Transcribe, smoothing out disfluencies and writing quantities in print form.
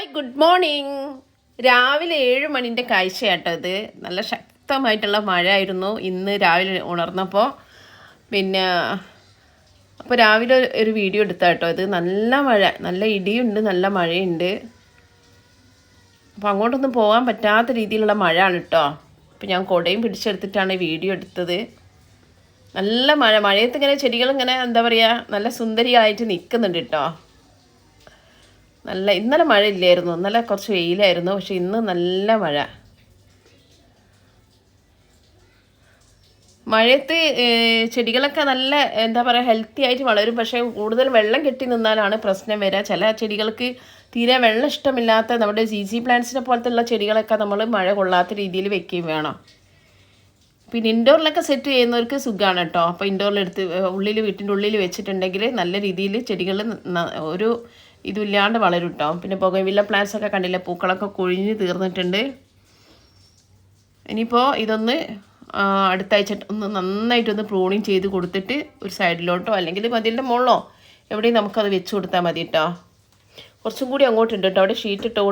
Hi good morning. രാവിലെ 7 മണിൻ്റെ കാഴ്ചയാട്ടോ ഇത്. നല്ല ശക്തമായിട്ടുള്ള മഴ ആയിരുന്നു ഇന്ന് രാവിലെ ഉണർന്നപ്പോൾ. പിന്നെ അപ്പോൾ രാവിലെ ഒരു വീഡിയോ എടുത്താട്ടോ ഇത്. നല്ല മഴ, നല്ല ഇടിയുണ്ട്, നല്ല മഴയുണ്ട്. അപ്പോൾ അങ്ങോട്ടൊന്നും പോകാൻ പറ്റാത്ത രീതിയിലുള്ള മഴ ആണ് കേട്ടോ. അപ്പോൾ ഞാൻ കുടയും പിടിച്ചെടുത്തിട്ടാണ് വീഡിയോ എടുത്തത്. നല്ല മഴ, മഴയത്ത് ഇങ്ങനെ ചെടികളിങ്ങനെ എന്താ പറയുക, നല്ല സുന്ദരിയായിട്ട് നിൽക്കുന്നുണ്ട് കേട്ടോ. ഇന്നലെ മഴ ഇല്ലായിരുന്നു, ഇന്നലെ കുറച്ച് വെയിലായിരുന്നു. പക്ഷെ ഇന്ന് നല്ല മഴ. മഴയത്ത് ചെടികളൊക്കെ നല്ല എന്താ പറയുക, ഹെൽത്തി ആയിട്ട് വളരും. പക്ഷേ കൂടുതൽ വെള്ളം കെട്ടി നിന്നാലാണ് പ്രശ്നം വരിക. ചില ചെടികൾക്ക് തീരെ വെള്ളം ഇഷ്ടമില്ലാത്ത നമ്മുടെ ജി പ്ലാന്റ്സിനെ പോലത്തുള്ള ചെടികളൊക്കെ നമ്മൾ മഴ കൊള്ളാത്ത രീതിയിൽ വെക്കുകയും വേണം. പിന്നെ ഇൻഡോറിലൊക്കെ സെറ്റ് ചെയ്യുന്നവർക്ക് സുഖമാണ് കേട്ടോ. അപ്പോൾ ഇൻഡോറിലെടുത്ത് വീട്ടിൻ്റെ ഉള്ളിൽ വെച്ചിട്ടുണ്ടെങ്കിൽ നല്ല രീതിയിൽ ചെടികൾ ഒരു ഇതില്ലാണ്ട് വളരും കേട്ടോ. പിന്നെ ബൊഗൺവില്ല പ്ലാന്റ്സ് ഒക്കെ കണ്ടില്ലേ, പൂക്കളൊക്കെ കൊഴിഞ്ഞ് തീർന്നിട്ടുണ്ട്. ഇനിയിപ്പോൾ ഇതൊന്ന് അടുത്ത ആഴ്ച ഒന്ന് നന്നായിട്ടൊന്ന് പ്രൂണിങ് ചെയ്ത് കൊടുത്തിട്ട് ഒരു സൈഡിലോട്ടോ അല്ലെങ്കിൽ മതിലിൻ്റെ മുകളിലോ എവിടെയും നമുക്കത് വെച്ച് കൊടുത്താൽ മതി കേട്ടോ. കുറച്ചും കൂടി അങ്ങോട്ടുണ്ട് കേട്ടോ, അവിടെ ഷീറ്റ് ഇട്ടുകൊണ്ട്